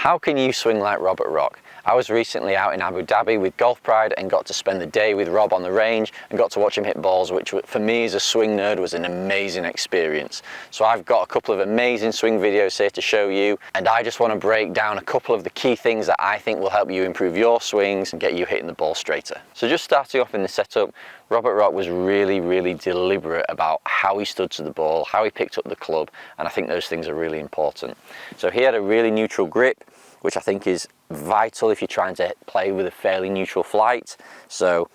How can you swing like Rob at Rock? I was recently out in Abu Dhabi with GolfPride and got to spend the day with Rob on the range and got to watch him hit balls, which for me as a swing nerd was an amazing experience. So I've got a couple of amazing swing videos here to show you, and I just want to break down a couple of the key things that I think will help you improve your swings and get you hitting the ball straighter. So just starting off in the setup, Robert Rock was really deliberate about how he stood to the ball, how he picked up the club, and I think those things are really important. So he had a really neutral grip, which I think is vital if you're trying to play with a fairly neutral flight. So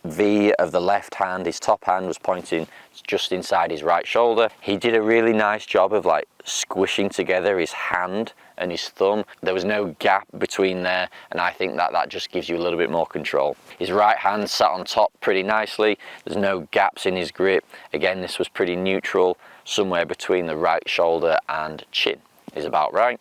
V of the left hand, his top hand was pointing just inside his right shoulder. He did a really nice job of like squishing together his hand and his thumb. There was no gap between there, and I think that just gives you a little bit more control. His right hand sat on top pretty nicely. There's no gaps in his grip. Again, this was pretty neutral, somewhere between the right shoulder and chin is about right.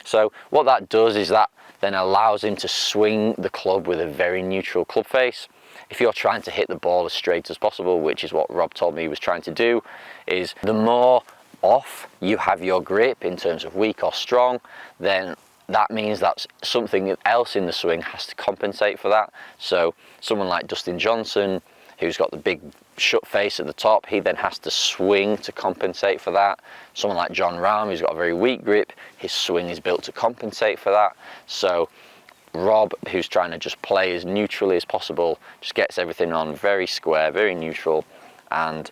So what that does is that then allows him to swing the club with a very neutral club face. If you're trying to hit the ball as straight as possible, which is what Rob told me he was trying to do, is the more off you have your grip in terms of weak or strong, then that means that something else in the swing has to compensate for that. So someone like Dustin Johnson, who's got the big shut face at the top, he then has to swing to compensate for that. Someone like John Rahm, who's got a very weak grip, his swing is built to compensate for that. So Rob, who's trying to just play as neutrally as possible, just gets everything on very square, very neutral, and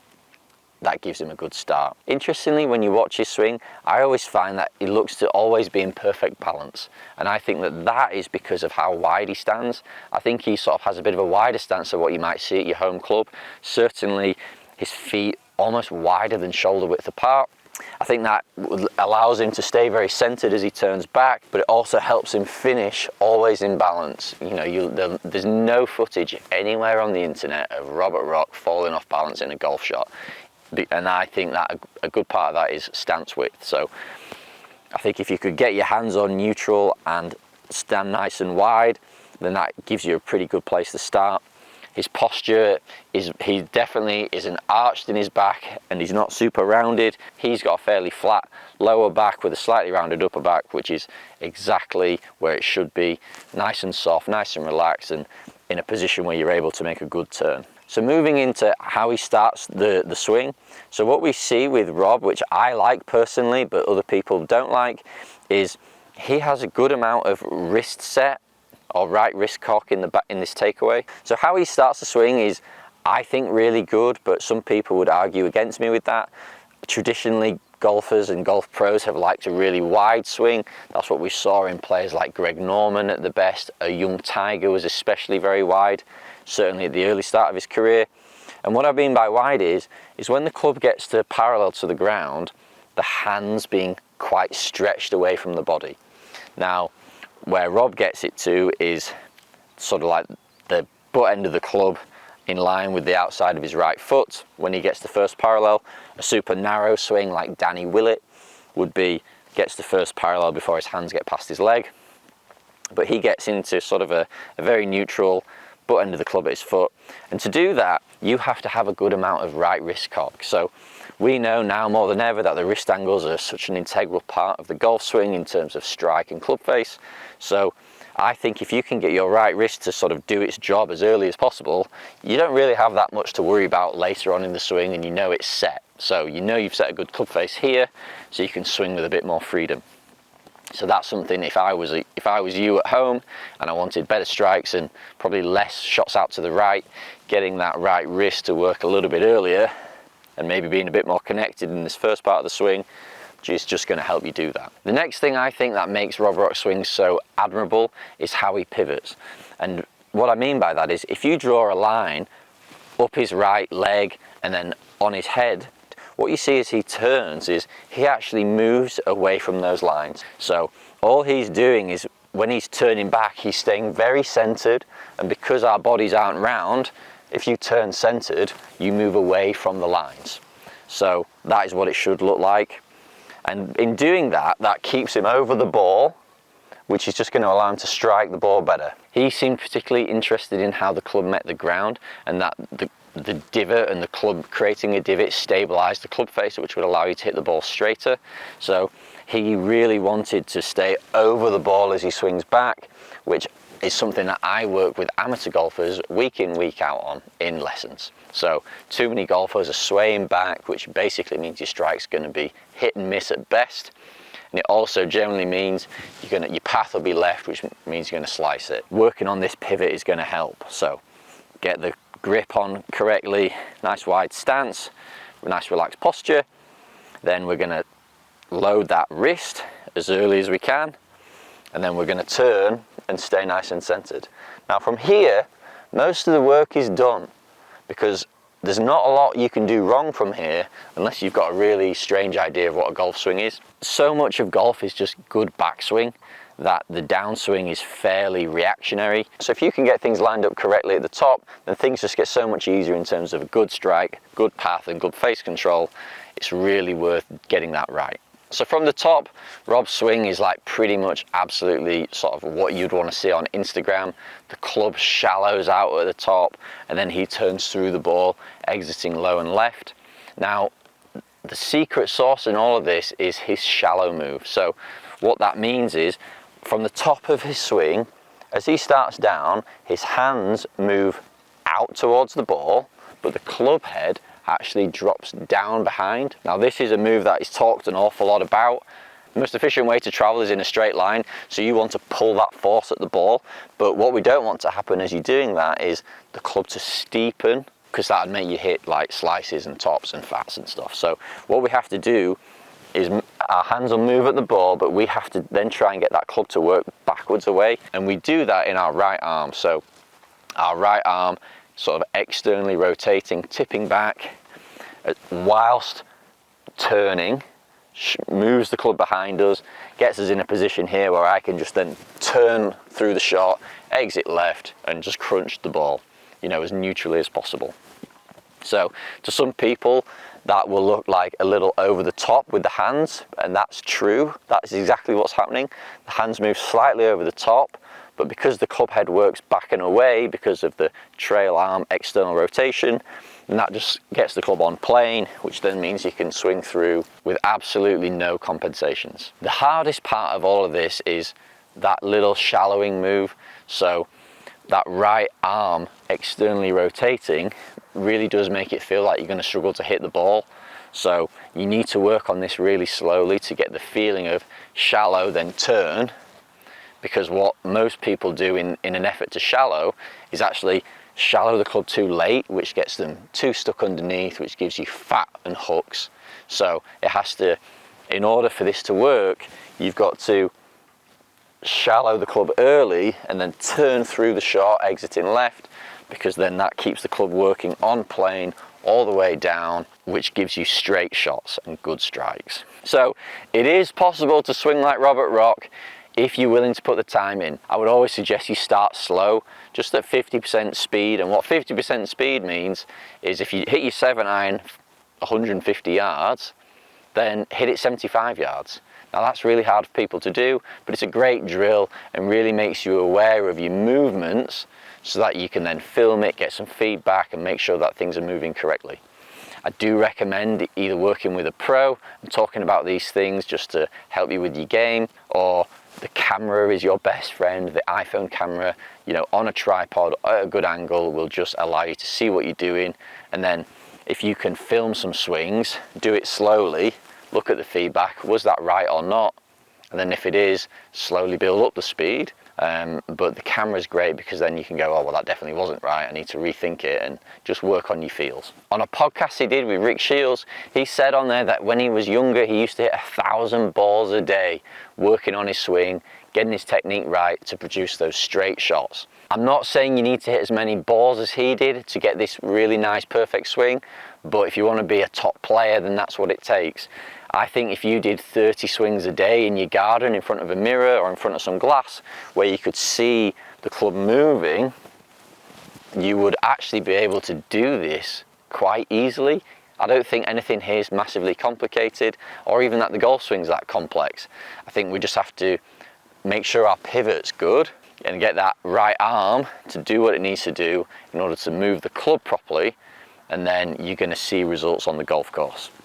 that gives him a good start. Interestingly, when you watch his swing, I always find that he looks to always be in perfect balance, and I think that is because of how wide he stands. I think he sort of has a bit of a wider stance than what you might see at your home club. Certainly his feet almost wider than shoulder width apart. I think that allows him to stay very centered as he turns back, but it also helps him finish always in balance. You know, there's no footage anywhere on the internet of Robert Rock falling off balance in a golf shot. And I think that a good part of that is stance width. So I think if you could get your hands on neutral and stand nice and wide, then that gives you a pretty good place to start. His posture he definitely isn't arched in his back, and he's not super rounded. He's got a fairly flat lower back with a slightly rounded upper back, which is exactly where it should be. Nice and soft, nice and relaxed, and in a position where you're able to make a good turn. So moving into how he starts the swing. So what we see with Rob, which I like personally, but other people don't like, is he has a good amount of wrist set or right wrist cock in this takeaway. So how he starts the swing is, I think, really good, but some people would argue against me with that. Traditionally, golfers and golf pros have liked a really wide swing. That's what we saw in players like Greg Norman at the best. A young Tiger was especially very wide, certainly at the early start of his career. And what I mean by wide is when the club gets to parallel to the ground, the hands being quite stretched away from the body. Now, where Rob gets it to is sort of like the butt end of the club in line with the outside of his right foot. When he gets to first parallel, a super narrow swing like Danny Willett would be, gets to first parallel before his hands get past his leg. But he gets into sort of a very neutral butt end of the club at his foot. And to do that, you have to have a good amount of right wrist cock. So we know now more than ever that the wrist angles are such an integral part of the golf swing in terms of strike and club face. So I think if you can get your right wrist to sort of do its job as early as possible, you don't really have that much to worry about later on in the swing, and you know it's set. So you know you've set a good club face here, so you can swing with a bit more freedom. So that's something, if I was you at home and I wanted better strikes and probably less shots out to the right, getting that right wrist to work a little bit earlier and maybe being a bit more connected in this first part of the swing is just going to help you do that. The next thing I think that makes Rob Rock's swing so admirable is how he pivots. And what I mean by that is, if you draw a line up his right leg and then on his head, what you see as he turns is he actually moves away from those lines. So all he's doing is, when he's turning back, he's staying very centered, and because our bodies aren't round, if you turn centered, you move away from the lines. So that is what it should look like. And in doing that, that keeps him over the ball, which is just going to allow him to strike the ball better. He seemed particularly interested in how the club met the ground, and that the divot and the club creating a divot stabilized the club face, which would allow you to hit the ball straighter. So He really wanted to stay over the ball as he swings back, which is something that I work with amateur golfers week in, week out on in lessons. So too many golfers are swaying back, which basically means your strike's going to be hit and miss at best. And it also generally means your path will be left, which means you're going to slice it. Working on this pivot is going to help. So get the grip on correctly, nice wide stance, nice relaxed posture. Then we're going to load that wrist as early as we can, and then we're going to turn and stay nice and centered. Now from here, most of the work is done, because there's not a lot you can do wrong from here unless you've got a really strange idea of what a golf swing is. So much of golf is just good backswing that the downswing is fairly reactionary. So if you can get things lined up correctly at the top, then things just get so much easier in terms of a good strike, good path and good face control. It's really worth getting that right. So from the top, Rob's swing is like pretty much absolutely sort of what you'd want to see on Instagram. The club shallows out at the top and then he turns through the ball, exiting low and left. Now, the secret sauce in all of this is his shallow move. So what that means is from the top of his swing, as he starts down, his hands move out towards the ball, but the club head actually drops down behind. Now this is a move that is talked an awful lot about. The most efficient way to travel is in a straight line, so you want to pull that force at the ball, but what we don't want to happen as you're doing that is the club to steepen, because that would make you hit like slices and tops and fats and stuff. So what we have to do is our hands will move at the ball, but we have to then try and get that club to work backwards away, and we do that in our right arm. So our right arm sort of externally rotating, tipping back, whilst turning, moves the club behind us, gets us in a position here where I can just then turn through the shot, exit left, and just crunch the ball, you know, as neutrally as possible. So to some people, that will look like a little over the top with the hands, and that's true. That's exactly what's happening. The hands move slightly over the top, but because the club head works back and away because of the trail arm external rotation, and that just gets the club on plane, which then means you can swing through with absolutely no compensations. The hardest part of all of this is that little shallowing move. So that right arm externally rotating really does make it feel like you're going to struggle to hit the ball. So you need to work on this really slowly to get the feeling of shallow then turn, because what most people do in an effort to shallow is actually shallow the club too late, which gets them too stuck underneath, which gives you fat and hooks. So it has to, in order for this to work, you've got to shallow the club early and then turn through the shot, exiting left, because then that keeps the club working on plane all the way down, which gives you straight shots and good strikes. So it is possible to swing like Robert Rock if you're willing to put the time in. I would always suggest you start slow, just at 50% speed. And what 50% speed means is if you hit your 7-iron 150 yards, then hit it 75 yards. Now that's really hard for people to do, but it's a great drill and really makes you aware of your movements so that you can then film it, get some feedback and make sure that things are moving correctly. I do recommend either working with a pro and talking about these things just to help you with your game, or the camera is your best friend. The iPhone camera, you know, on a tripod at a good angle will just allow you to see what you're doing. And then if you can film some swings, do it slowly, look at the feedback, was that right or not? And then if it is, slowly build up the speed. But the camera's great because then you can go, oh, well, that definitely wasn't right. I need to rethink it, and just work on your feels. On a podcast he did with Rick Shields, he said on there that when he was younger, he used to hit 1,000 balls a day, working on his swing, getting his technique right to produce those straight shots. I'm not saying you need to hit as many balls as he did to get this really nice, perfect swing, but if you want to be a top player, then that's what it takes. I think if you did 30 swings a day in your garden in front of a mirror or in front of some glass where you could see the club moving, you would actually be able to do this quite easily. I don't think anything here is massively complicated, or even that the golf swing's that complex. I think we just have to make sure our pivot's good and get that right arm to do what it needs to do in order to move the club properly, and then you're going to see results on the golf course.